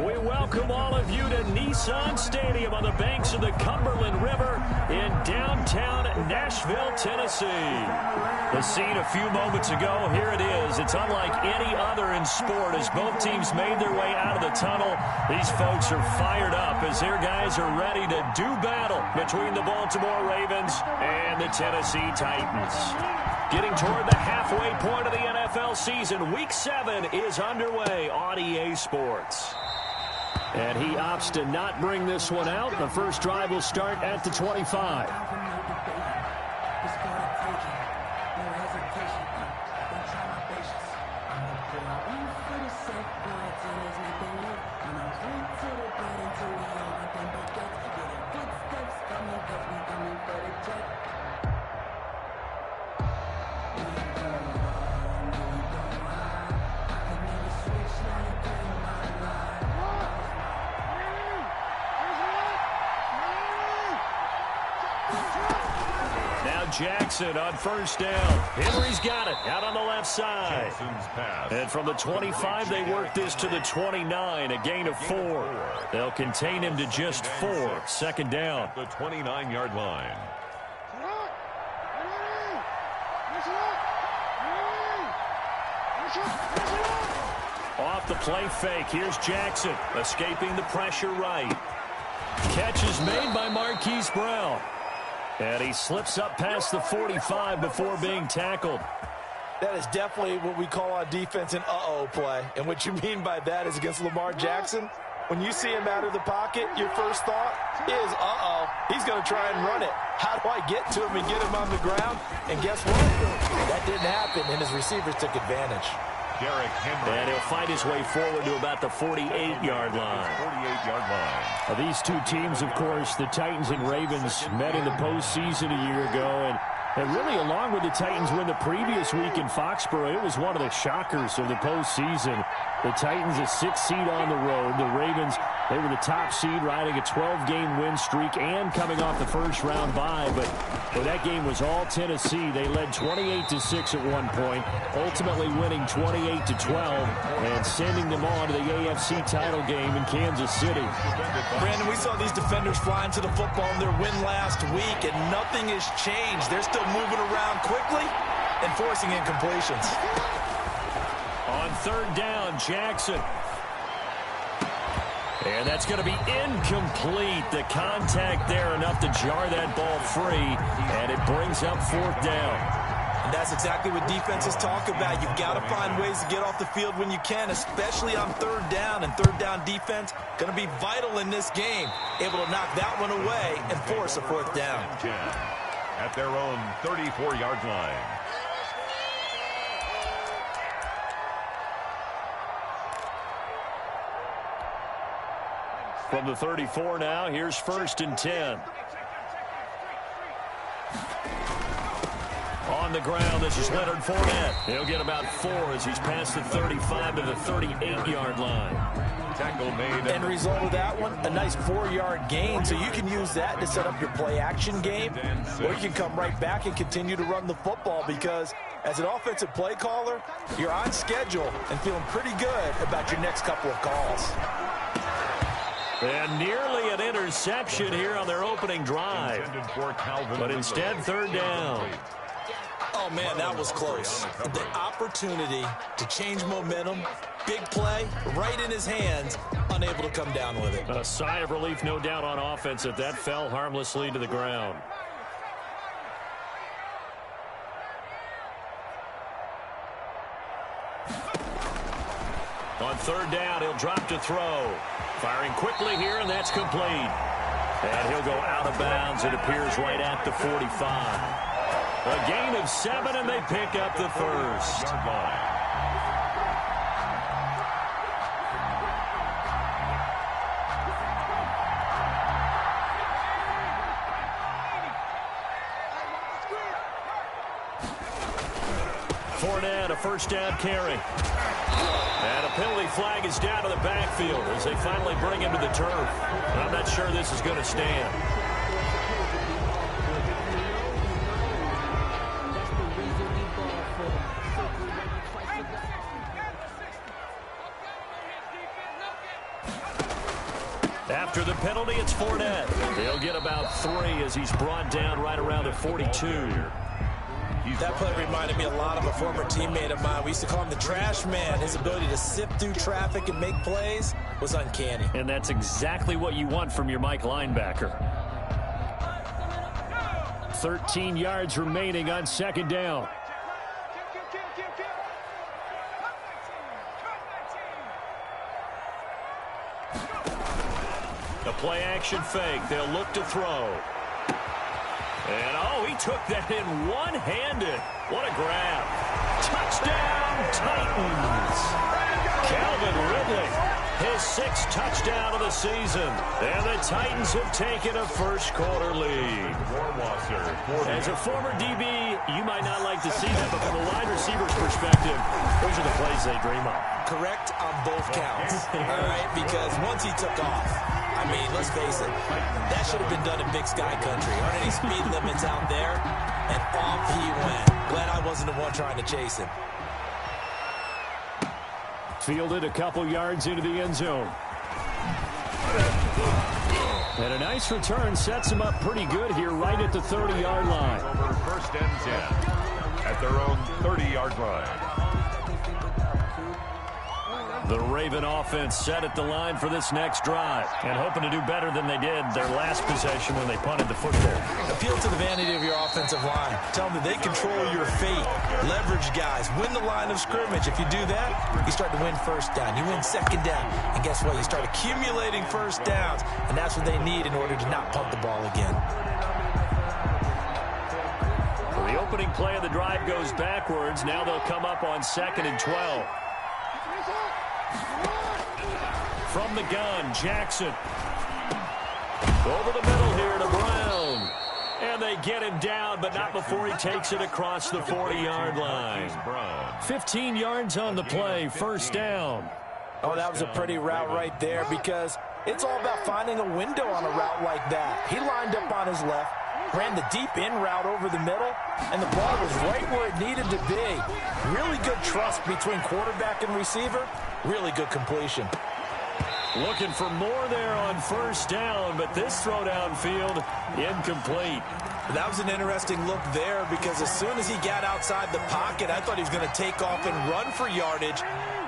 We welcome all of you to Nissan Stadium on the banks of the Cumberland River in downtown Nashville, Tennessee. The scene a few moments ago, here it is. It's unlike any other in sport as both teams made their way out of the tunnel. These folks are fired up as their guys are ready to do battle between the Baltimore Ravens and the Tennessee Titans. Getting toward the halfway point of the NFL season, Week 7 is underway on EA Sports. And he opts to not bring this one out. The first drive will start at the 25. Jackson on first down. Henry's got it out on the left side. And from the 25, they work this to the 29, a gain of 4. They'll contain him to just 4. Second down. The 29-yard line. Off the play fake. Here's Jackson escaping the pressure right. Catch is made by Marquise Brown. And he slips up past the 45 before being tackled. That is definitely what we call on defense an uh-oh play. And what you mean by that is against Lamar Jackson, when you see him out of the pocket, your first thought is, uh-oh, he's going to try and run it. How do I get to him and get him on the ground? And guess what? That didn't happen, and his receivers took advantage. Derrick Henry. And he'll fight his way forward to about the 48-yard line. 48-yard line. These two teams, of course, the Titans and Ravens, met in the postseason a year ago. And really, along with the Titans win the previous week in Foxborough, it was one of the shockers of the postseason. The Titans, a 6th seed on the road. The Ravens, they were the top seed, riding a 12-game win streak and coming off the first-round bye. But that game was all Tennessee. They led 28-6 at one point, ultimately winning 28-12 and sending them on to the AFC title game in Kansas City. Brandon, we saw these defenders flying to the football in their win last week, and nothing has changed. They're still moving around quickly and forcing incompletions. On third down, Jackson. And that's going to be incomplete. The contact there enough to jar that ball free, and it brings up fourth down. And that's exactly what defenses talk about. You've got to find ways to get off the field when you can, especially on third down. And third down defense going to be vital in this game. Able to knock that one away and force a fourth down. At their own 34-yard line. From the 34 now, here's 1st and 10. On the ground, this is Leonard Fournette. He'll get about 4 as he's past the 35 to the 38-yard line. Tackle made. End result of that one, a nice 4-yard gain. So you can use that to set up your play-action game, or you can come right back and continue to run the football because as an offensive play caller, you're on schedule and feeling pretty good about your next couple of calls. And nearly an interception here on their opening drive. But instead, third down. Oh, man, that was close. The opportunity to change momentum, big play, right in his hands, unable to come down with it. A sigh of relief, no doubt, on offense if that fell harmlessly to the ground. On third down, he'll drop to throw. Firing quickly here, and that's complete. And he'll go out of bounds. It appears right at the 45. A gain of 7, and they pick up the first. Fournette, a first down carry. And a penalty flag is down to the backfield as they finally bring him to the turf. I'm not sure this is going to stand. After the penalty, it's Fournette. He'll get about 3 as he's brought down right around the 42. That play reminded me a lot of a former teammate of mine. We used to call him the trash man. His ability to sift through traffic and make plays was uncanny. And that's exactly what you want from your Mike linebacker. 13 yards remaining on second down. The play action fake. They'll look to throw. And, oh, he took that in one-handed. What a grab. Touchdown, Titans. Calvin Ridley, his 6th touchdown of the season. And the Titans have taken a first-quarter lead. As a former DB, you might not like to see that, but from a wide receiver's perspective, those are the plays they dream of. Correct on both counts, all right? Because once he took off, I mean, let's face it, that should have been done in Big Sky Country. Aren't any speed limits out there? And off he went. Glad I wasn't the one trying to chase him. Fielded a couple yards into the end zone. And a nice return sets him up pretty good here right at the 30-yard line. Over 1st and 10 at their own 30-yard line. The Raven offense set at the line for this next drive and hoping to do better than they did their last possession when they punted the football. Appeal to the vanity of your offensive line. Tell them that they control your fate. Leverage guys. Win the line of scrimmage. If you do that, you start to win first down. You win second down. And guess what? You start accumulating first downs. And that's what they need in order to not punt the ball again. Well, the opening play of the drive goes backwards. Now they'll come up on 2nd and 12. From the gun, Jackson. Over the middle here to Brown. And they get him down, but not before he takes it across the 40-yard line. 15 yards on the play, first down. Oh, that was a pretty route right there because it's all about finding a window on a route like that. He lined up on his left, ran the deep in route over the middle, and the ball was right where it needed to be. Really good trust between quarterback and receiver. Really good completion. Looking for more there on first down, but this throw downfield incomplete. That was an interesting look there because as soon as he got outside the pocket, I thought he was going to take off and run for yardage.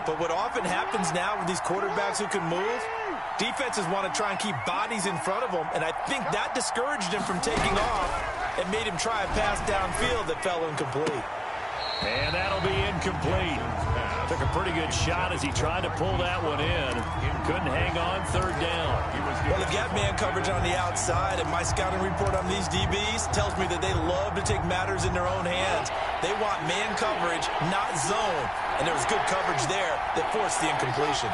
But what often happens now with these quarterbacks who can move, defenses want to try and keep bodies in front of them, and I think that discouraged him from taking off and made him try a pass downfield that fell incomplete. And that'll be incomplete. Took a pretty good shot as he tried to pull that one in. Couldn't hang on, third down. Well, they've got man coverage on the outside, and my scouting report on these DBs tells me that they love to take matters in their own hands. They want man coverage, not zone. And there was good coverage there that forced the incompletion.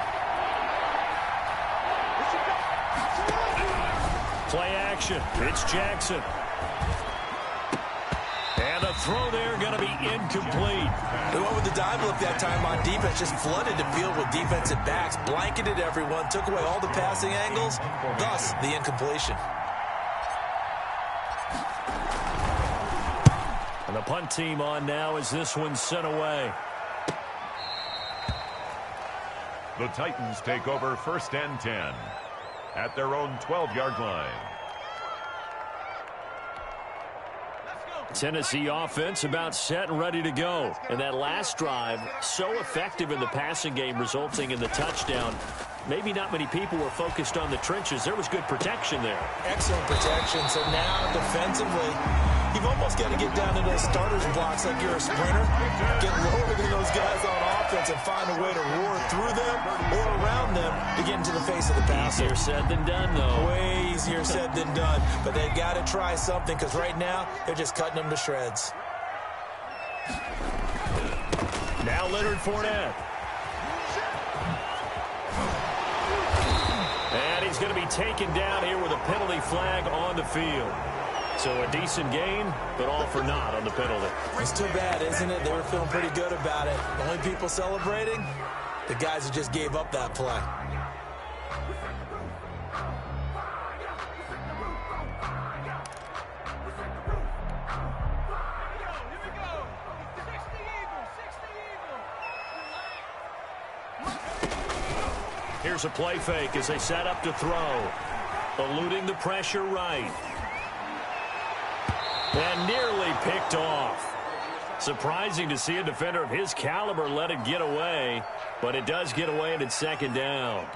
Play action. It's Jackson. And the throw there going to be incomplete. They went with the dive look that time on defense, just flooded the field with defensive backs, blanketed everyone, took away all the passing angles, thus the incompletion. And the punt team on now as this one's sent away. The Titans take over 1st and 10 at their own 12-yard line. Tennessee offense about set and ready to go. And that last drive, so effective in the passing game, resulting in the touchdown. Maybe not many people were focused on the trenches. There was good protection there. Excellent protection. So now defensively, you've almost got to get down to those starters blocks like you're a sprinter. Get lower than those guys on offense and find a way to roar through them or around them to get into the face of the passer. Easier said than done, though. Way easier said than done. But they've got to try something because right now they're just cutting them to shreds. Now Leonard Fournette. And he's going to be taken down here with a penalty flag on the field. So a decent gain, but all for naught on the penalty. It's too bad, isn't it? They were feeling pretty good about it. The only people celebrating, the guys who just gave up that play. Here's a play fake as they set up to throw. Eluding the pressure right. And nearly picked off. Surprising to see a defender of his caliber let it get away, but it does get away and it's second down.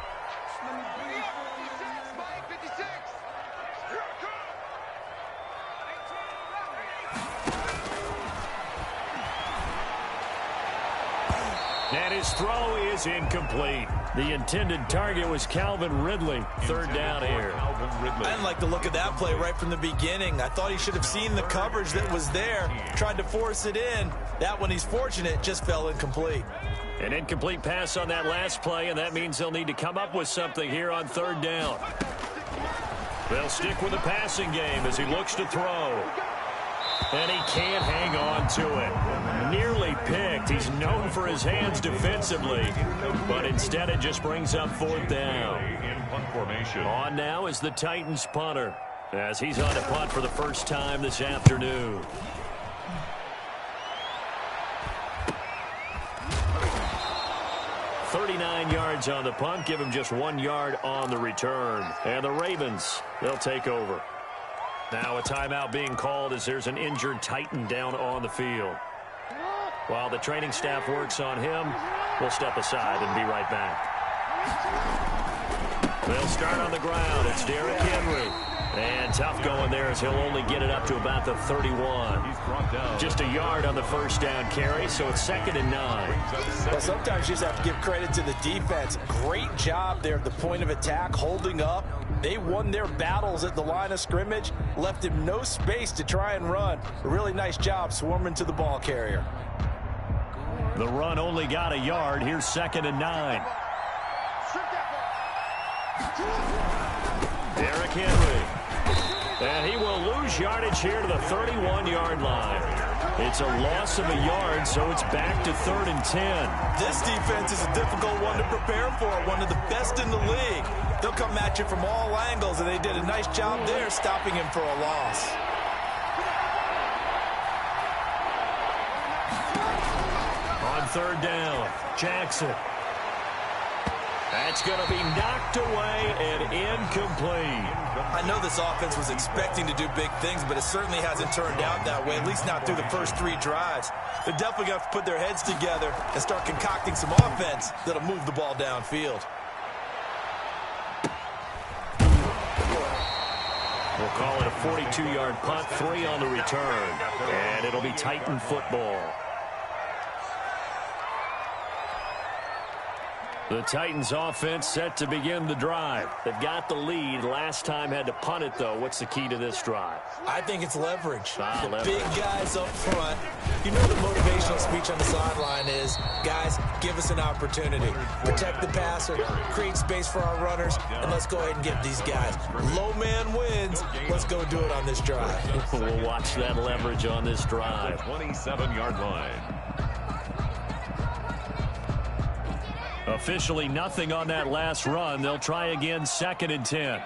And his throw is incomplete. The intended target was Calvin Ridley. Third down here. I didn't like the look of that play right from the beginning. I thought he should have seen the coverage that was there, tried to force it in. That one, he's fortunate, just fell incomplete. An incomplete pass on that last play, and that means they'll need to come up with something here on third down. They'll stick with the passing game as he looks to throw. And he can't hang on to it. Nearly picked. He's known for his hands defensively, but instead it just brings up fourth down. On now is the Titans punter as he's on to punt for the first time this afternoon. .39 yards on the punt. Give him just 1 yard on the return. And the Ravens, they'll take over. Now a timeout being called as there's an injured Titan down on the field. While the training staff works on him, we'll step aside and be right back. They'll start on the ground. It's Derrick Henry. And tough going there as he'll only get it up to about the 31. Just a yard on the first down carry, so it's 2nd and 9. Well, sometimes you just have to give credit to the defense. Great job there at the point of attack, holding up. They won their battles at the line of scrimmage, left him no space to try and run. A really nice job swarming to the ball carrier. The run only got a yard. Here's 2nd and 9. Derrick Henry. And he will lose yardage here to the 31-yard line. It's a loss of a yard, so it's back to 3rd and 10. This defense is a difficult one to prepare for, one of the best in the league. They'll come at you from all angles, and they did a nice job there stopping him for a loss. On third down, Jackson. That's going to be knocked away and incomplete. I know this offense was expecting to do big things, but it certainly hasn't turned out that way, at least not through the first 3 drives. They're definitely going to have to put their heads together and start concocting some offense that'll move the ball downfield. We'll call it a 42-yard punt, 3 on the return. And it'll be Titan football. The Titans offense set to begin the drive. They've got the lead. Last time had to punt it, though. What's the key to this drive? I think it's leverage. Leverage. Big guys up front. You know the motivational speech on the sideline is, guys, give us an opportunity. Protect the passer, create space for our runners, and let's go ahead and get these guys. Low man wins. Let's go do it on this drive. We'll watch that leverage on this drive. 27-yard line. Officially nothing on that last run. They'll try again, 2nd and 10.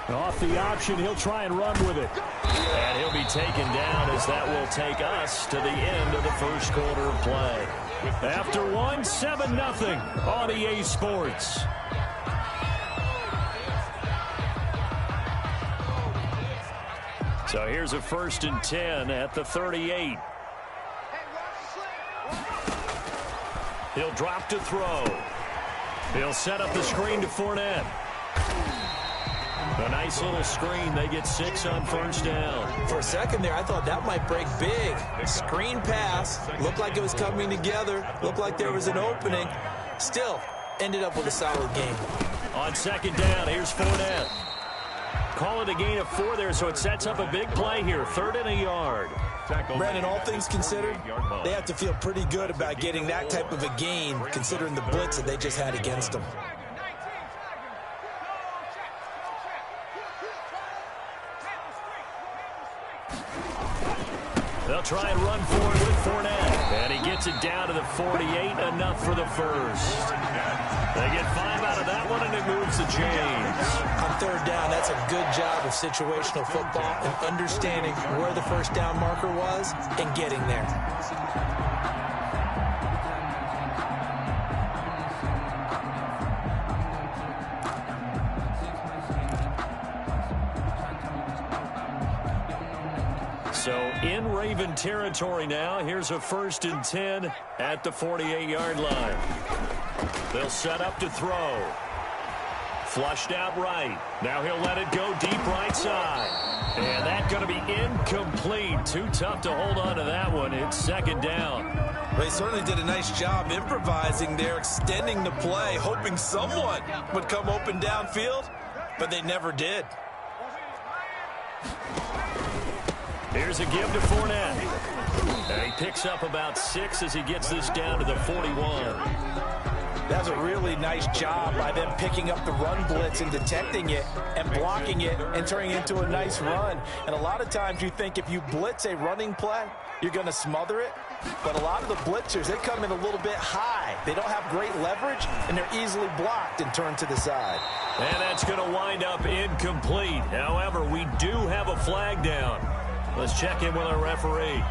Off the option, he'll try and run with it. And he'll be taken down as that will take us to the end of the first quarter of play. After one, 7-0 on EA Sports. So here's a 1st and 10 at the 38. He'll drop to throw. He'll set up the screen to Fournette. A nice little screen. They get 6 on first down. For a second there, I thought that might break big. Screen pass. Looked like it was coming together. Looked like there was an opening. Still, ended up with a solid game. On 2nd down, here's Fournette. Call it a gain of 4 there, so it sets up a big play here. 3rd and a yard. Brandon, all things considered, they have to feel pretty good about getting that type of a gain, considering the blitz that they just had against them. They'll try and run forward with Fournette. And he gets it down to the 48, enough for the first. They get 5 out of that one, and it moves the chains. On 3rd down, that's a good job of situational football and understanding where the first down marker was and getting there. So in Raven territory now. Here's a 1st and 10 at the 48-yard line. They'll set up to throw. Flushed out right. Now he'll let it go deep right side. And that's going to be incomplete. Too tough to hold on to that one. It's 2nd down. They certainly did a nice job improvising there, extending the play, hoping someone would come open downfield, but they never did. Here's a give to Fournette. And he picks up about 6 as he gets this down to the 41. That's a really nice job by them picking up the run blitz and detecting it and blocking it and turning it into a nice run. And a lot of times you think if you blitz a running play, you're going to smother it. But a lot of the blitzers, they come in a little bit high. They don't have great leverage, and they're easily blocked and turned to the side. And that's going to wind up incomplete. However, we do have a flag down. Let's check in with our referee.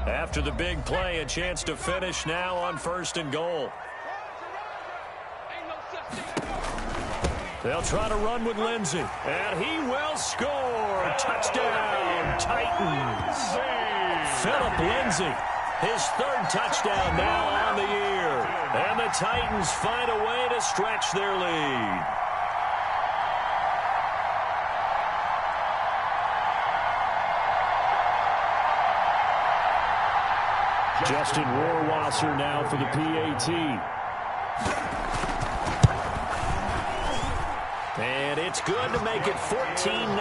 After the big play, a chance to finish now on 1st and goal. They'll try to run with Lindsey. And he will score. Touchdown, Titans. Philip Lindsey, his 3rd touchdown now on the year. And the Titans find a way to stretch their lead. Justin Rohrwasser now for the PAT. And it's good to make it 14-0.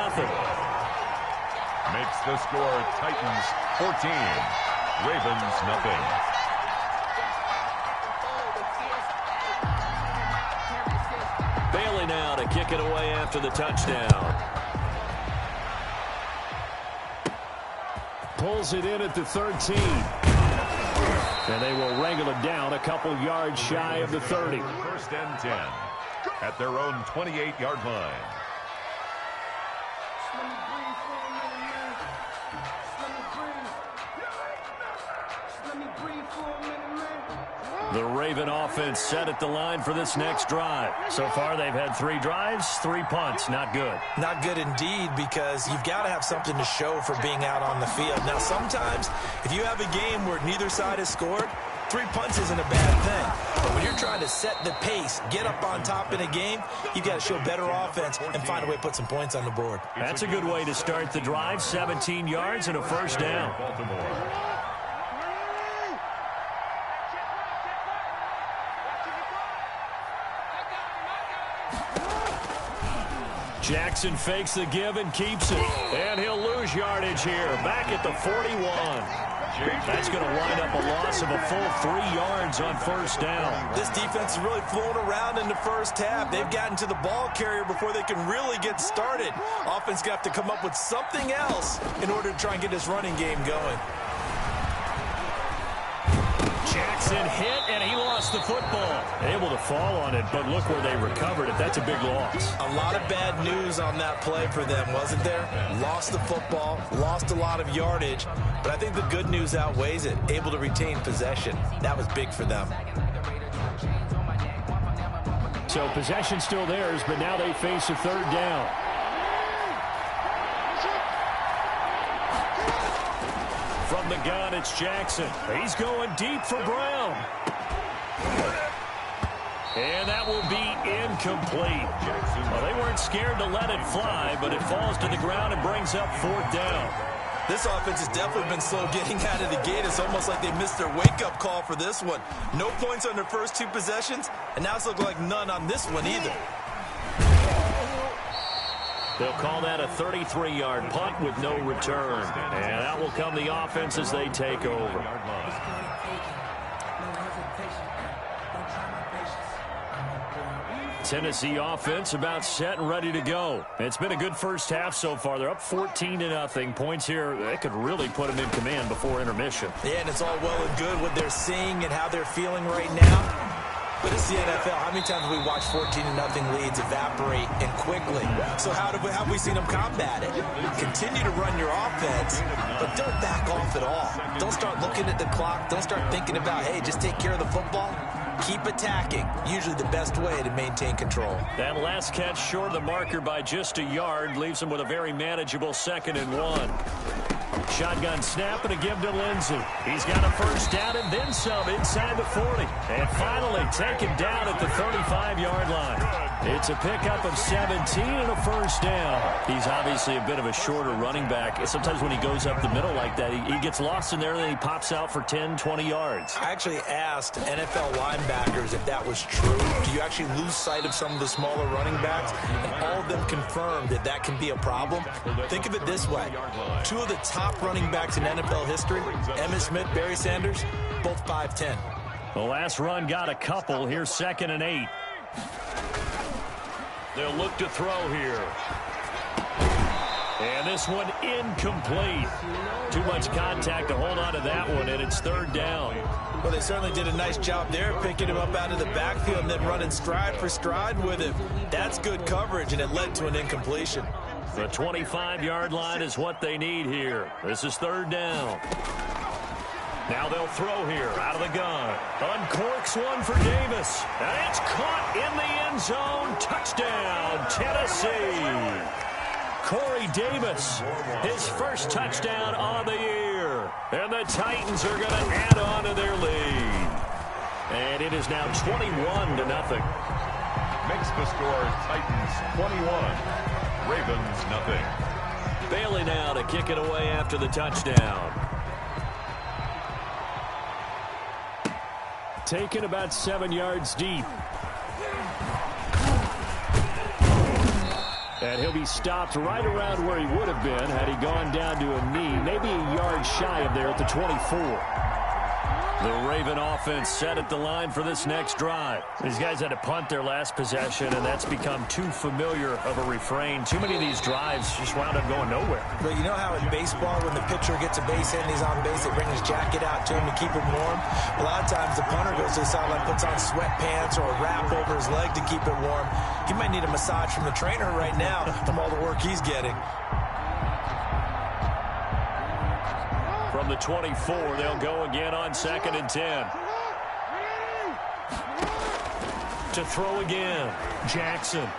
Makes the score Titans 14, Ravens nothing. Bailey now to kick it away after the touchdown. Pulls it in at the 13. And they will wrangle it down a couple yards shy of the 30. 1st and 10 at their own 28-yard line. The Raven offense set at the line for this next drive. So far, they've had 3 drives, 3 punts. Not good. Not good indeed, because you've got to have something to show for being out on the field. Now, sometimes, if you have a game where neither side has scored, 3 punts isn't a bad thing. But when you're trying to set the pace, get up on top in a game, you've got to show better offense and find a way to put some points on the board. That's a good way to start the drive. 17 yards and a 1st down. Baltimore. Jackson fakes the give and keeps it. And he'll lose yardage here. Back at the 41. That's going to wind up a loss of a full 3 yards on 1st down. This defense is really flown around in the first half. They've gotten to the ball carrier before they can really get started. Offense got to come up with something else in order to try and get this running game going. Jackson hit, and he lost the football. Able to fall on it, but look where they recovered it. That's a big loss. A lot of bad news on that play for them, wasn't there? Lost the football, lost a lot of yardage, but I think the good news outweighs it. Able to retain possession. That was big for them. So possession still theirs, but now they face a 3rd down. From the gun, it's Jackson. He's going deep for Brown. And that will be incomplete. Well, they weren't scared to let it fly, but it falls to the ground and brings up 4th down. This offense has definitely been slow getting out of the gate. It's almost like they missed their wake-up call for this one. No points on their first 2 possessions, and now it's looking like none on this one either. They'll call that a 33-yard punt with no return. And that will come the offense as they take over. Tennessee offense about set and ready to go. It's been a good first half so far. They're up 14-0. Points here, they could really put them in command before intermission. Yeah, and it's all well and good what they're seeing and how they're feeling right now. But it's the NFL. How many times have we watched 14-0 leads evaporate and quickly? So how have we seen them combat it? Continue to run your offense, but don't back off at all. Don't start looking at the clock. Don't start thinking about, hey, just take care of the football. Keep attacking. Usually the best way to maintain control. That last catch short of the marker by just a yard leaves him with a very manageable 2nd and 1. Shotgun snap and a give to Lindsey. He's got a first down and then some inside the 40. And finally taken down at the 35-yard line. It's a pickup of 17 and a first down. He's obviously a bit of a shorter running back. Sometimes when he goes up the middle like that, he gets lost in there and then he pops out for 10, 20 yards. I actually asked NFL linebackers if that was true. Do you actually lose sight of some of the smaller running backs? And all of them confirmed that that can be a problem. Think of it this way. 2 of the top running backs in NFL history, Emmitt Smith, Barry Sanders, both 5'10". The last run got a couple. Here's 2nd and 8. They'll look to throw here. And this one incomplete. Too much contact to hold on to that one, and it's 3rd down. Well, they certainly did a nice job there, picking him up out of the backfield and then running stride for stride with him. That's good coverage, and it led to an incompletion. The 25-yard line is what they need here. This is 3rd down. Now they'll throw here out of the gun. Uncorks one for Davis. And it's caught in the end zone. Touchdown, Tennessee. Corey Davis, his first touchdown on the year. And the Titans are going to add on to their lead. And it is now 21-0. Makes the score Titans 21, Ravens nothing. Bailey now to kick it away after the touchdown. Taken about 7 yards deep. And he'll be stopped right around where he would have been had he gone down to a knee, maybe a yard shy of there at the 24. The Raven offense set at the line for this next drive. These guys had to punt their last possession, and that's become too familiar of a refrain. Too many of these drives just wound up going nowhere. But you know how in baseball, when the pitcher gets a base hit and he's on base, they bring his jacket out to him to keep him warm? A lot of times the punter goes to the sideline, puts on sweatpants or a wrap over his leg to keep it warm. He might need a massage from the trainer right now from all the work he's getting. From the 24, they'll go again on 2nd and 10. To throw again, Jackson.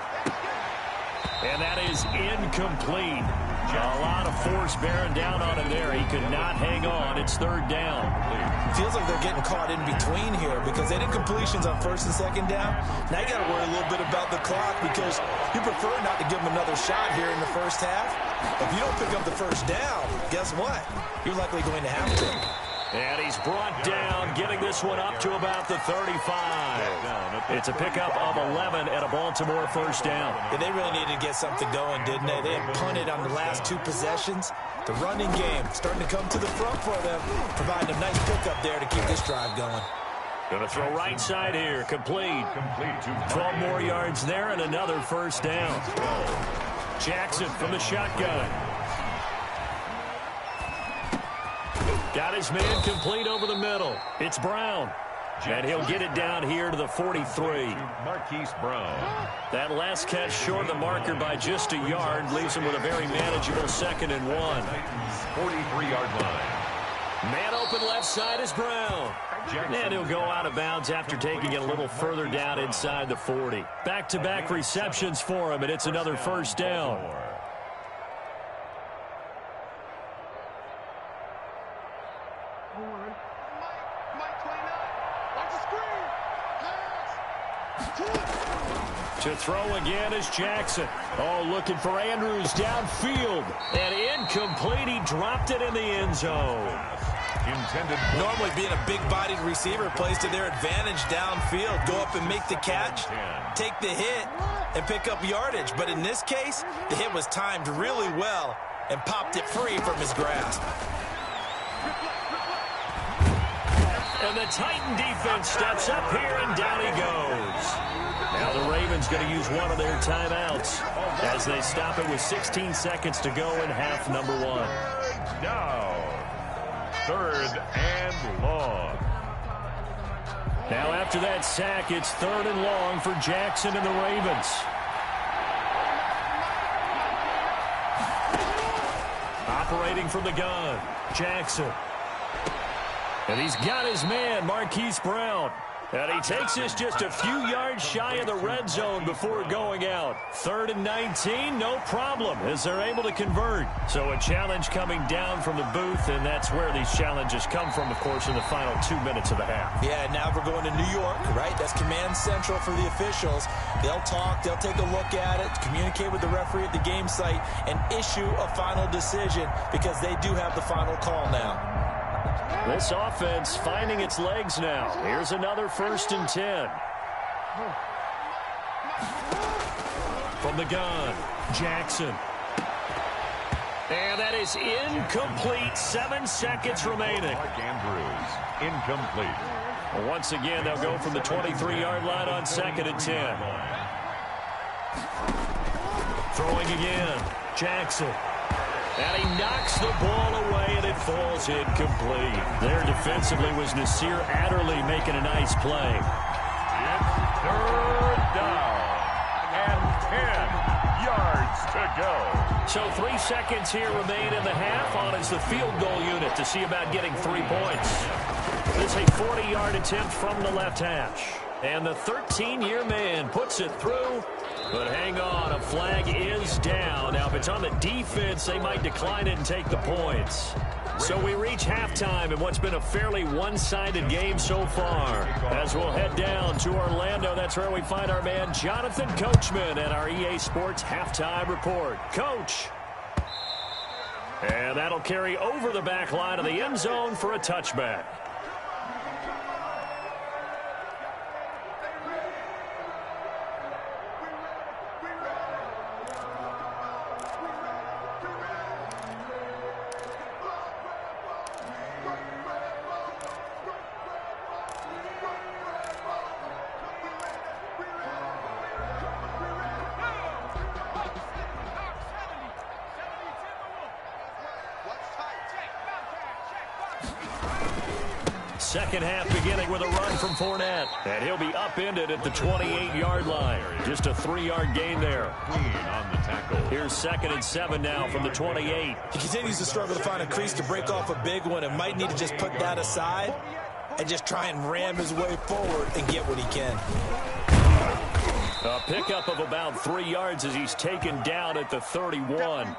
And that is incomplete. A lot of force bearing down on him there. He could not hang on. It's 3rd down. Feels like they're getting caught in between here because they did completions on 1st and 2nd down. Now you got to worry a little bit about the clock because you prefer not to give them another shot here in the first half. If you don't pick up the first down, guess what? You're likely going to have to. And he's brought down, getting this one up to about the 35. It's a pickup of 11 and a Baltimore first down. Yeah, they really needed to get something going, didn't they? They had punted on the last 2 possessions. The running game starting to come to the front for them, providing a nice pickup there to keep this drive going. Going to throw right side here, complete. 12 more yards there and another first down. Jackson from the shotgun. Got his man complete over the middle. It's Brown. And he'll get it down here to the 43. Marquise Brown. That last catch short of the marker by just a yard leaves him with a very manageable 2nd and 1. 43-yard line. Man open left side is Brown. And he'll go out of bounds after taking it a little further down inside the 40. Back-to-back receptions for him, and it's another first down. To throw again is Jackson. Oh, looking for Andrews downfield. And incomplete. He dropped it in the end zone. Normally being a big-bodied receiver plays to their advantage downfield. Go up and make the catch, take the hit, and pick up yardage. But in this case, the hit was timed really well and popped it free from his grasp. And the Titan defense steps up here, and down he goes. Now the Ravens going to use one of their timeouts as they stop it with 16 seconds to go in half number 1. Now, 3rd and long. Now after that sack, it's 3rd and long for Jackson and the Ravens. Operating from the gun, Jackson. And he's got his man, Marquise Brown. And he takes this just a few yards shy of the red zone before going out. 3rd and 19, no problem, as they're able to convert. So a challenge coming down from the booth, and that's where these challenges come from, of course, in the final 2 minutes of the half. Yeah, now we're going to New York, right? That's command central for the officials. They'll talk, they'll take a look at it, communicate with the referee at the game site, and issue a final decision because they do have the final call now. This offense finding its legs now. Here's another 1st and 10. From the gun, Jackson. And that is incomplete. 7 seconds remaining. Andrews, incomplete. Once again, they'll go from the 23-yard line on 2nd and 10. Throwing again, Jackson. And he knocks the ball away, and it falls incomplete. There defensively was Nasir Adderley making a nice play. It's 3rd down and 10 yards to go. So 3 seconds here remain in the half on as the field goal unit to see about getting 3 points. This is a 40-yard attempt from the left hash. And the 13-year man puts it through. But hang on, a flag is down. Now, if it's on the defense, they might decline it and take the points. So we reach halftime in what's been a fairly one-sided game so far. As we'll head down to Orlando, that's where we find our man Jonathan Coachman at our EA Sports Halftime Report. Coach. And that'll carry over the back line of the end zone for a touchback. Second half beginning with a run from Fournette. And he'll be upended at the 28-yard line. Just a 3-yard gain there. Queen on the tackle. Here's 2nd and 7 now from the 28. He continues to struggle to find a crease to break off a big one and might need to just put that aside and just try and ram his way forward and get what he can. A pickup of about 3 yards as he's taken down at the 31.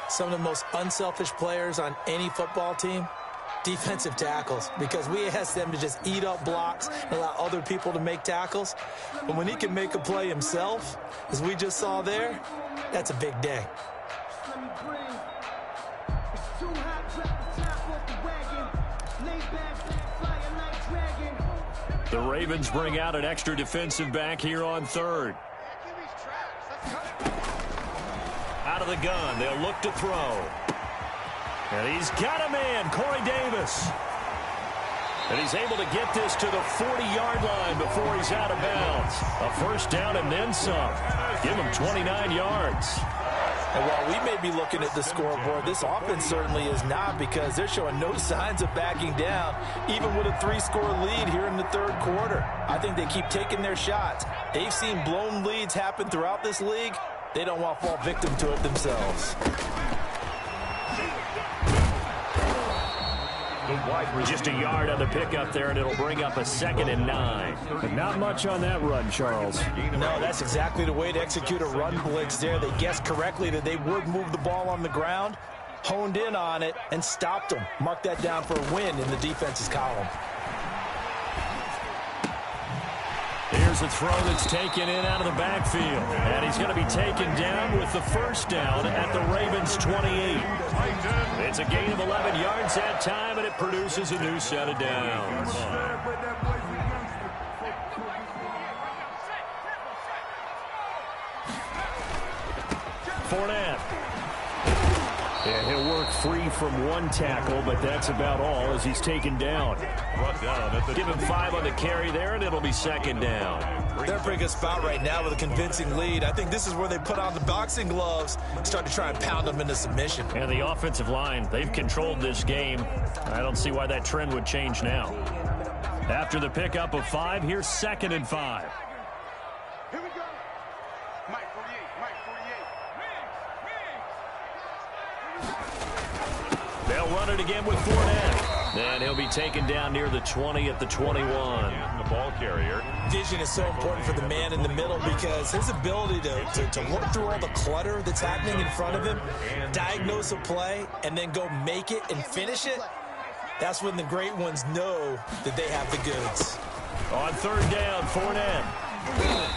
Some of the most unselfish players on any football team, defensive tackles, because we ask them to just eat up blocks and allow other people to make tackles. But when he can make a play himself, as we just saw there, that's a big day. The Ravens bring out an extra defensive back here on 3rd. Out of the gun, they'll look to throw. And he's got a man, Corey Davis. And he's able to get this to the 40-yard line before he's out of bounds. A 1st down and then some. Give him 29 yards. And while we may be looking at the scoreboard, this offense certainly is not, because they're showing no signs of backing down, even with a 3-score lead here in the 3rd quarter. I think they keep taking their shots. They've seen blown leads happen throughout this league. They don't want to fall victim to it themselves. Just a yard on the pickup there, and it'll bring up a 2nd and 9. But not much on that run, Charles. No, that's exactly the way to execute a run blitz there. They guessed correctly that they would move the ball on the ground, honed in on it, and stopped them. Mark that down for a win in the defense's column. Here's a throw that's taken in out of the backfield. And he's going to be taken down with the 1st down at the Ravens' 28. It's a gain of 11 yards that time, and it produces a new set of downs. Fournette. Yeah, he'll work free from 1 tackle, but that's about all as he's taken down. Give him 5 on the carry there, and it'll be 2nd down. They're in a pretty good spot right now with a convincing lead. I think this is where they put on the boxing gloves and start to try and pound them into submission. And the offensive line, they've controlled this game. I don't see why that trend would change now. After the pickup of 5, here's 2nd and 5. Here we go. Mike 48, Mike 48. They'll run it again with Fournette. And he'll be taken down near the 20 at the 21. And the ball carrier. Vision is so important for the man in the middle because his ability to look through all the clutter that's happening in front of him, diagnose a play, and then go make it and finish it, that's when the great ones know that they have the goods. On third down, Fournette.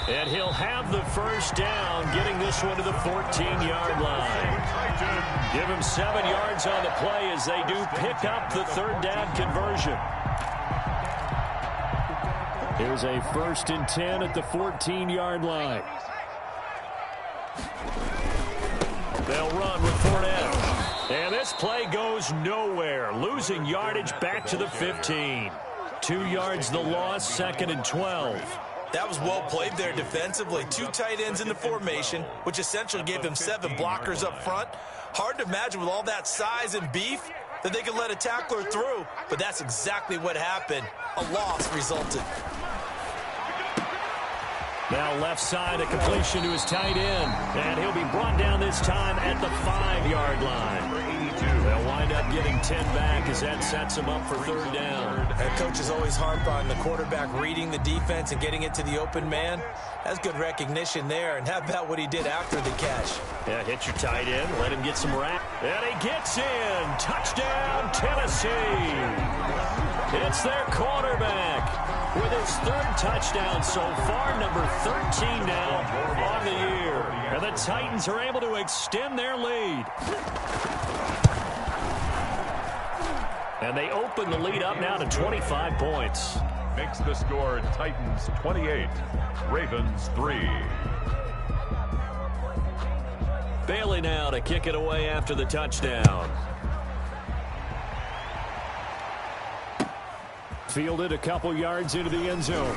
And he'll have the first down, getting this one to the 14-yard line. Give him 7 yards on the play as they do pick up the third down conversion. Here's a 1st and 10 at the 14-yard line. They'll run with Fournette. And this play goes nowhere, losing yardage back to the 15. 2 yards the loss, 2nd and 12. That was well played there defensively. 2 tight ends in the formation, which essentially gave them 7 blockers up front. Hard to imagine with all that size and beef that they could let a tackler through, but that's exactly what happened. A loss resulted. Now left side, a completion to his tight end. And he'll be brought down this time at the 5-yard line. They'll wind up getting 10 back as that sets him up for third down. And coaches always harp on the quarterback reading the defense and getting it to the open man. That's good recognition there. And how about what he did after the catch? Yeah, hit your tight end, let him get some rap. And he gets in. Touchdown, Tennessee. It's their quarterback with his 3rd touchdown so far, number 13 now on the year. And the Titans are able to extend their lead. And they open the lead up now to 25 points. Makes the score Titans 28, Ravens 3. Bailey now to kick it away after the touchdown. Fielded a couple yards into the end zone.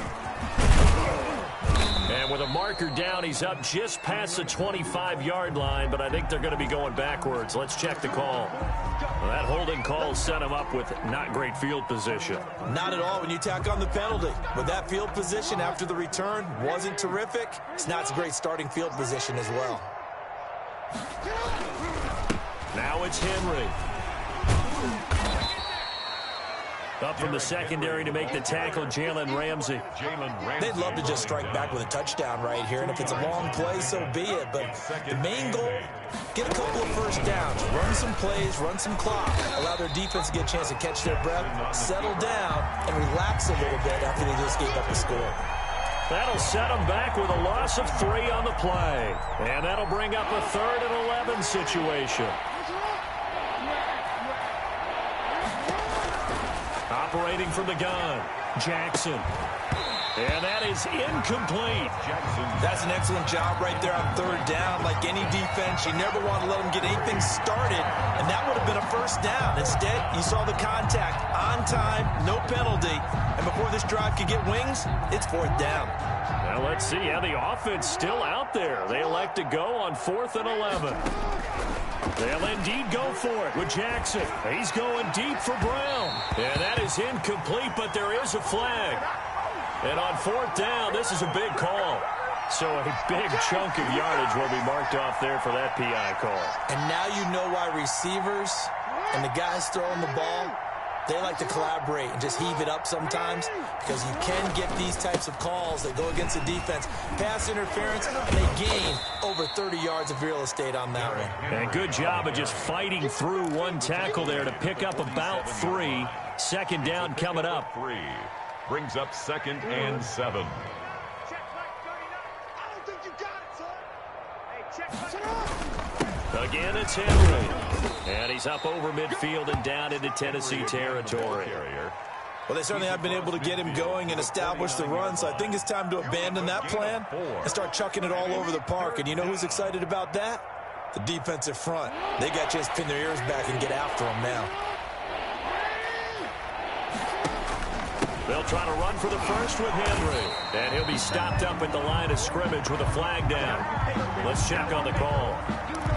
And with a marker down, he's up just past the 25-yard line, but I think they're going to be going backwards. Let's check the call. Well, that holding call set him up with not great field position. Not at all when you tack on the penalty. But that field position after the return wasn't terrific. It's not a great starting field position as well. Now it's Henry. Up from the secondary to make the tackle, Jalen Ramsey. They'd love to just strike back with a touchdown right here, and if it's a long play, so be it. But the main goal, get a couple of first downs, run some plays, run some clock, allow their defense to get a chance to catch their breath, settle down, and relax a little bit after they just gave up the score. That'll set them back with a loss of 3 on the play. And that'll bring up a 3rd and 11 situation. Operating from the gun, Jackson. And that is incomplete. That's an excellent job right there on 3rd down. Like any defense, you never want to let them get anything started, and that would have been a first down. Instead, you saw the contact on time, no penalty, and before this drive could get wings, it's 4th down. Now let's see how the offense still out there. They elect to go on 4th and 11. They'll indeed go for it with Jackson. He's going deep for Brown. And that is incomplete, but there is a flag. And on 4th down, this is a big call. So a big chunk of yardage will be marked off there for that PI call. And now you know why receivers and the guys throwing the ball, they like to collaborate and just heave it up sometimes, because you can get these types of calls that go against the defense. Pass interference, and they gain over 30 yards of real estate on that one. And good job of just fighting through one tackle there to pick up about 3. 2nd down coming up. 3 brings up 2nd and 7. Again, it's Henry. And he's up over midfield and down into Tennessee territory. Well, they certainly have been able to get him going and establish the run, so I think it's time to abandon that plan and start chucking it all over the park. And you know who's excited about that? The defensive front. They got a chance to pin their ears back and get after him now. They'll try to run for the first with Henry. And he'll be stopped up at the line of scrimmage with a flag down. Let's check on the call.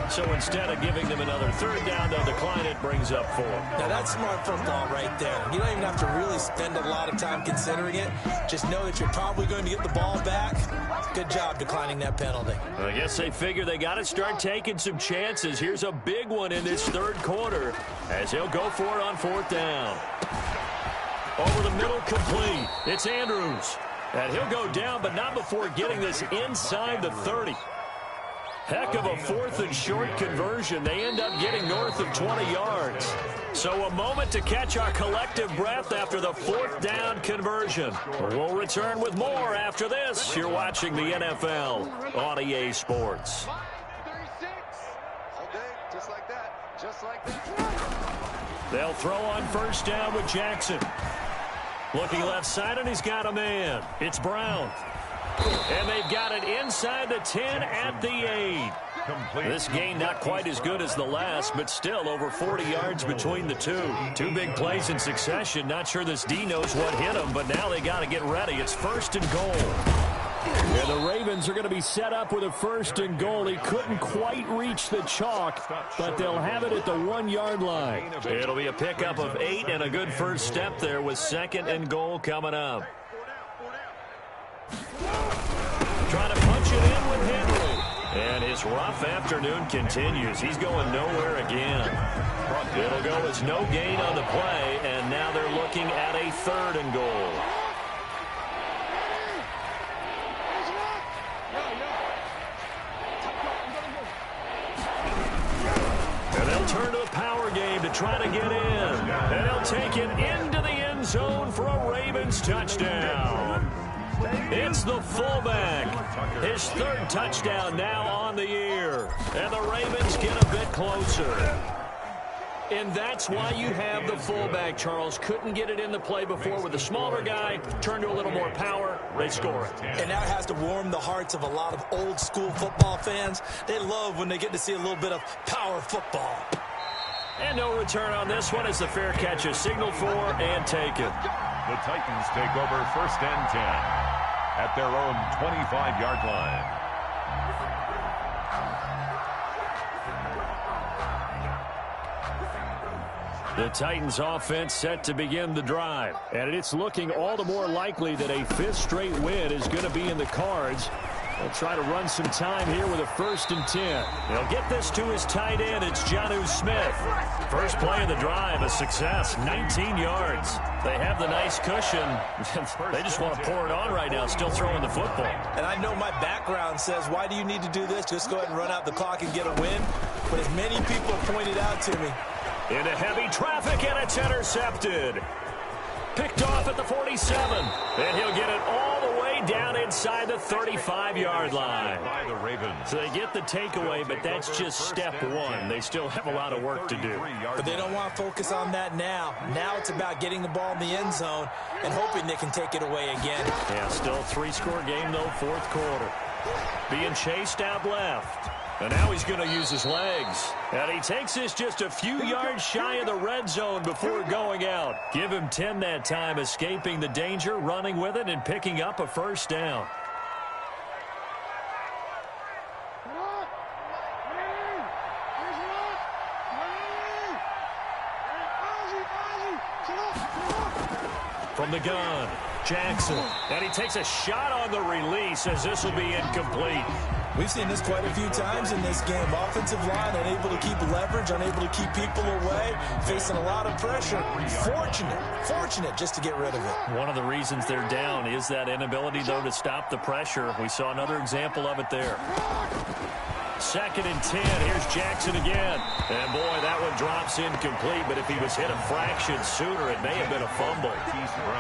So instead of giving them another 3rd down, they'll decline it, brings up 4. Now that's smart football right there. You don't even have to really spend a lot of time considering it. Just know that you're probably going to get the ball back. Good job declining that penalty. I guess they figure they got to start taking some chances. Here's a big one in this 3rd quarter as he'll go for it on 4th down. Over the middle, complete. It's Andrews. And he'll go down, but not before getting this inside the 30. Heck of a 4th and short conversion. They end up getting north of 20 yards. So a moment to catch our collective breath after the 4th down conversion. We'll return with more after this. You're watching the NFL on EA Sports. 36. All day, just like that. Just like that. They'll throw on first down with Jackson. Looking left side, and he's got a man. It's Brown. And they've got it inside the 10 at the 8. Complete. This gain not quite as good as the last, but still over 40 yards between the two. Two big plays in succession. Not sure this D knows what hit him, but now they got to get ready. It's 1st and goal. And the Ravens are going to be set up with a 1st and goal. He couldn't quite reach the chalk, but they'll have it at the 1-yard line. It'll be a pickup of 8 and a good first step there with 2nd and goal coming up. Trying to punch it in with Henry. And his rough afternoon continues. He's going nowhere again. It'll go as no gain on the play, and now they're looking at a 3rd and goal. And they'll turn to the power game to try to get in. And he'll take it into the end zone for a Ravens touchdown. It's the fullback. His 3rd touchdown now on the year. And the Ravens get a bit closer. And that's why you have the fullback, Charles. Couldn't get it in the play before with the smaller guy. Turned to a little more power. They score it. And that has to warm the hearts of a lot of old-school football fans. They love when they get to see a little bit of power football. And no return on this one as the fair catch is signaled for and taken. The Titans take over 1st and 10 at their own 25-yard line. The Titans offense set to begin the drive. And it's looking all the more likely that a 5th straight win is going to be in the cards. They'll try to run some time here with a 1st and 10. They'll get this to his tight end. It's Jonnu Smith. First play of the drive, a success, 19 yards. They have the nice cushion. They just want to pour it on right now, still throwing the football. And I know my background says, why do you need to do this? Just go ahead and run out the clock and get a win. But as many people pointed out to me, into heavy traffic, and it's intercepted. Picked off at the 47. And he'll get it all the way down inside the 35-yard line. By the Ravens. So they get the takeaway, but that's just step one. They still have a lot of work to do. But they don't want to focus on that now. Now it's about getting the ball in the end zone and hoping they can take it away again. Yeah, still a 3-score game, though, 4th quarter. Being chased out left. And now he's going to use his legs. And he takes this just a few yards shy of the red zone before going out. Give him 10 that time, escaping the danger, running with it, and picking up a 1st down. From the gun, Jackson. And he takes a shot on the release as this will be incomplete. We've seen this quite a few times in this game. Offensive line unable to keep leverage, unable to keep people away, facing a lot of pressure. Fortunate just to get rid of it. One of the reasons they're down is that inability, though, to stop the pressure. We saw another example of it there. 2nd and 10. Here's Jackson again. And, boy, that one drops incomplete. But if he was hit a fraction sooner, it may have been a fumble.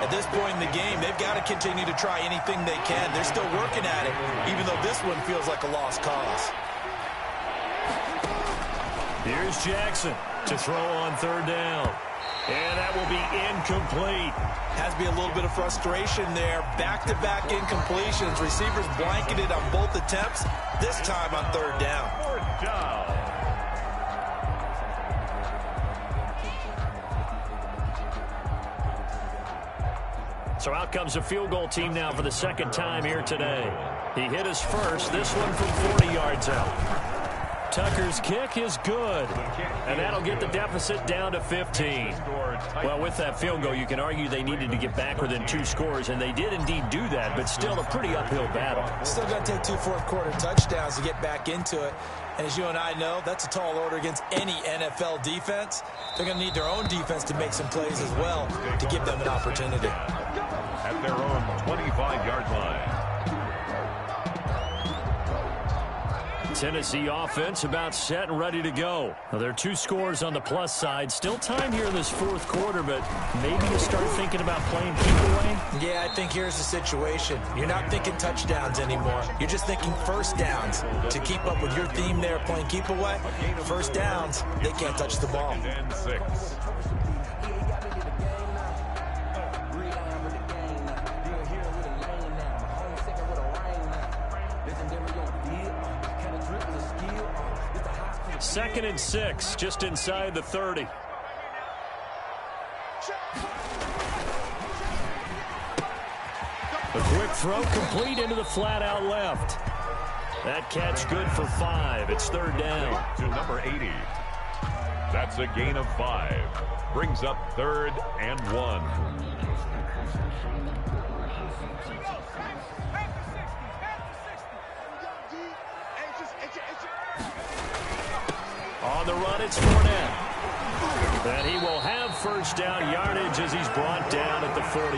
At this point in the game, they've got to continue to try anything they can. They're still working at it, even though this one feels like a lost cause. Here's Jackson to throw on 3rd down. And that will be incomplete. Has to be a little bit of frustration there. Back-to-back incompletions. Receivers blanketed on both attempts, this time on 3rd down. 4th down. So out comes a field goal team now for the 2nd time here today. He hit his first, this one from 40 yards out. Tucker's kick is good, and that'll get the deficit down to 15. Well, with that field goal, you can argue they needed to get back within 2 scores, and they did indeed do that, but still a pretty uphill battle. Still got to take 2 fourth-quarter touchdowns to get back into it. And as you and I know, that's a tall order against any NFL defense. They're going to need their own defense to make some plays as well to give them an opportunity. At their own 25-yard line. Tennessee offense about set and ready to go. Now, there are 2 scores on the plus side. Still time here in this 4th quarter, but maybe you start thinking about playing keep away? Yeah, I think here's the situation. You're not thinking touchdowns anymore. You're just thinking first downs. To keep up with your theme there, playing keep away, first downs, they can't touch the ball. And 6. Second and 6, just inside the 30. A quick throw complete into the flat out left. That catch good for 5. It's 3rd down. To number 80. That's a gain of 5. Brings up 3rd and 1. On the run, it's Fournette. And he will have first down yardage as he's brought down at the 41.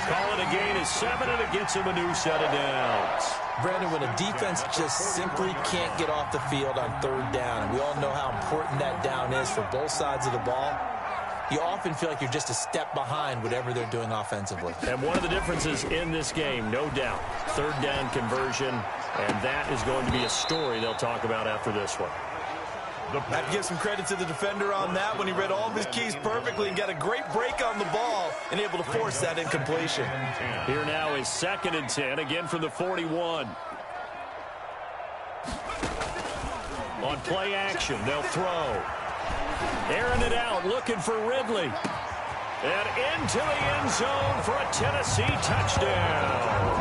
Call it a gain of 7, and it gets him a new set of downs. Brandon, when a defense just simply can't get off the field on 3rd down, and we all know how important that down is for both sides of the ball, you often feel like you're just a step behind whatever they're doing offensively. And one of the differences in this game, no doubt, 3rd down conversion, and that is going to be a story they'll talk about after this one. I have to give some credit to the defender on that when he read all of his keys perfectly and got a great break on the ball and able to force that incompletion. Here now is 2nd and 10, again from the 41. On play action, they'll throw. Airing it out, looking for Ridley. And into the end zone for a Tennessee touchdown.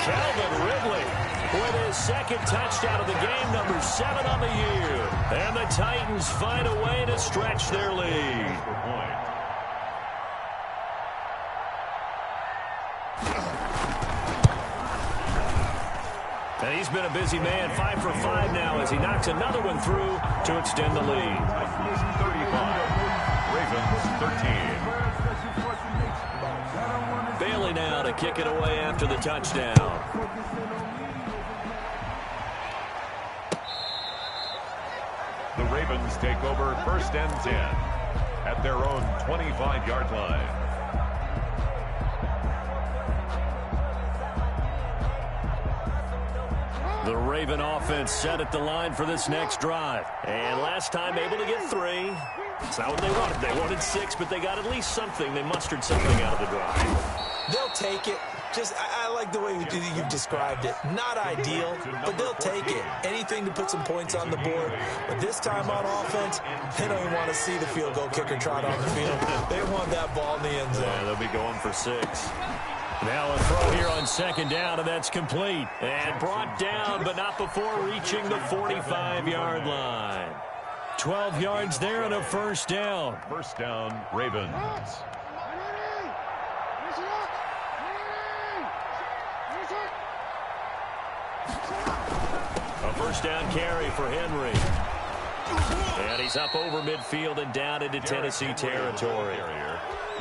Calvin Ridley with his 2nd touchdown of the game, number 7 on the year. And the Titans find a way to stretch their lead. And he's been a busy man, 5 for 5 now as he knocks another one through to extend the lead. 35. Ravens 13. Bailey now to kick it away after the touchdown. The Ravens take over 1st and 10 at their own 25-yard line. The Raven offense set at the line for this next drive. And last time able to get 3. It's not what they wanted. They wanted 6, but they got at least something. They mustered something out of the drive. They'll take it. I like the way you've described it. Not ideal, but they'll take it. Anything to put some points on the board. But this time on offense, they don't even want to see the field goal kicker trot on the field. They want that ball in the end zone. Yeah, they'll be going for 6. Now a throw here on 2nd down, and that's complete. And brought down, but not before reaching the 45-yard line. 12 yards there and a first down. First down, Ravens. A first down carry for Henry. And he's up over midfield and down into Tennessee territory.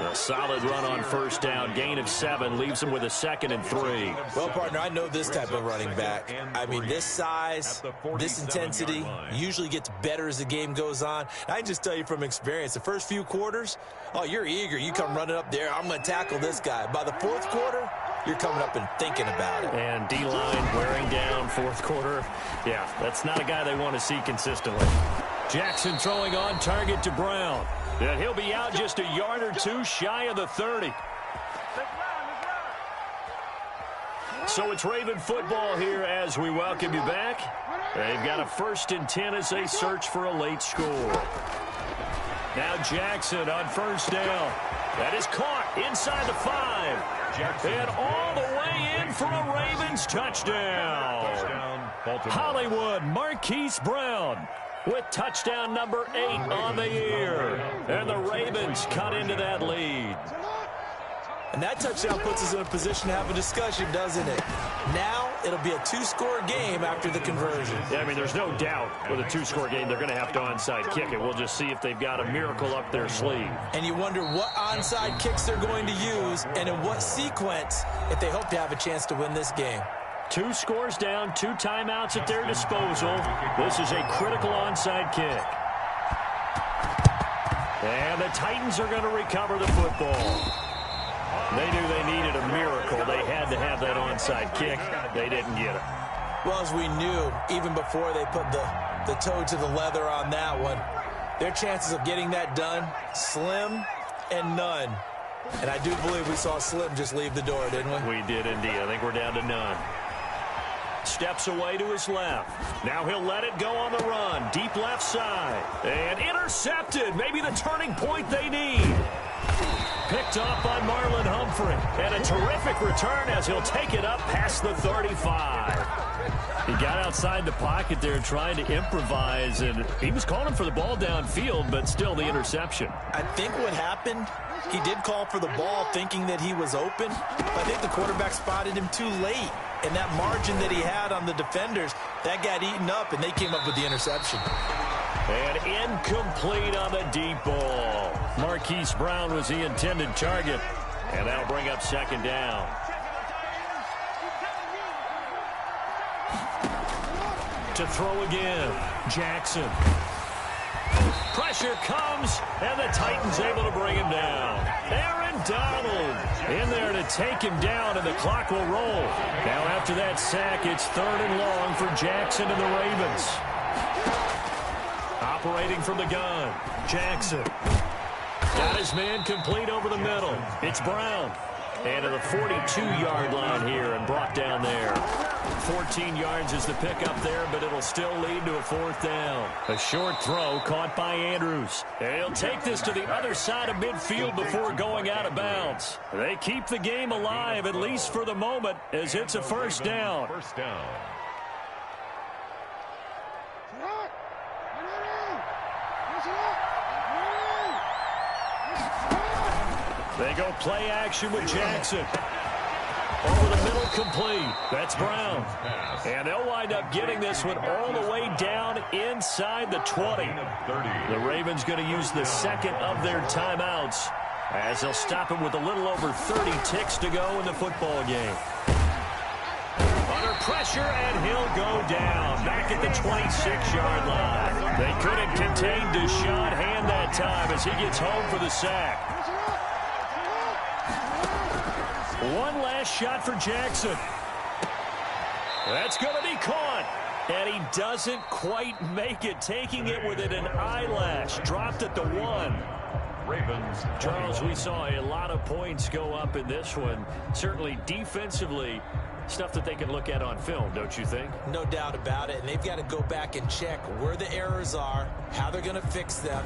A solid run on first down. Gain of 7 leaves him with a 2nd and 3. Well, partner, I know this type of running back. I mean, this size, this intensity usually gets better as the game goes on. I can just tell you from experience, the first few quarters, oh, you're eager. You come running up there. I'm going to tackle this guy. By the 4th quarter, you're coming up and thinking about it. And D-line wearing down 4th quarter. Yeah, that's not a guy they want to see consistently. Jackson throwing on target to Brown. And he'll be out just a yard or 2 shy of the 30. So it's Raven football here as we welcome you back. They've got a 1st and 10 as they search for a late score. Now Jackson on first down. That is caught inside the 5. Jackson. And all the way in for a Ravens touchdown. Hollywood Marquise Brown with touchdown number 8 on the year. And the Ravens cut into that lead. And that touchdown puts us in a position to have a discussion, doesn't it? Now it'll be a 2-score game after the conversion. Yeah, I mean, there's no doubt with a 2-score game they're going to have to onside kick it. We'll just see if they've got a miracle up their sleeve. And you wonder what onside kicks they're going to use and in what sequence if they hope to have a chance to win this game. 2 scores down, 2 timeouts at their disposal. This is a critical onside kick. And the Titans are going to recover the football. They knew they needed a miracle. They had to have that onside kick. They didn't get it. Well, as we knew, even before they put the toe to the leather on that one, their chances of getting that done, slim and none. And I do believe we saw Slim just leave the door, didn't we? We did indeed. I think we're down to none. Steps away to his left. Now he'll let it go on the run. Deep left side. And intercepted. Maybe the turning point they need. Picked off by Marlon Humphrey. And a terrific return as he'll take it up past the 35. He got outside the pocket there trying to improvise, and he was calling for the ball downfield, but still the interception. I think what happened, he did call for the ball thinking that he was open, but I think the quarterback spotted him too late. And that margin that he had on the defenders, that got eaten up, and they came up with the interception. And incomplete on the deep ball. Marquise Brown was the intended target, and that'll bring up second down. To throw again, Jackson. Pressure comes, and the Titans able to bring him down. Aaron Donald in there to take him down, and the clock will roll. Now after that sack, it's 3rd and long for Jackson and the Ravens. Operating from the gun, Jackson. Got his man complete over the middle. It's Brown. And to the 42-yard line here and brought down there. 14 yards is the pickup there, but it'll still lead to a 4th down. A short throw caught by Andrews. And he'll take this to the other side of midfield before going out of bounds. They keep the game alive, at least for the moment, as it's a 1st down. First down. They go play action with Jackson. Over the middle, complete. That's Brown. And they'll wind up getting this one all the way down inside the 20. The Ravens going to use the second of their timeouts as they'll stop him with a little over 30 ticks to go in the football game. Under pressure, and he'll go down back at the 26-yard line. They couldn't contain Deshaun Hand that time as he gets home for the sack. One last shot for Jackson. That's going to be caught. And he doesn't quite make it, taking it within an eyelash. Dropped at the 1. Ravens. Charles, we saw a lot of points go up in this one. Certainly defensively, stuff that they can look at on film, don't you think? No doubt about it. And they've got to go back and check where the errors are, how they're going to fix them.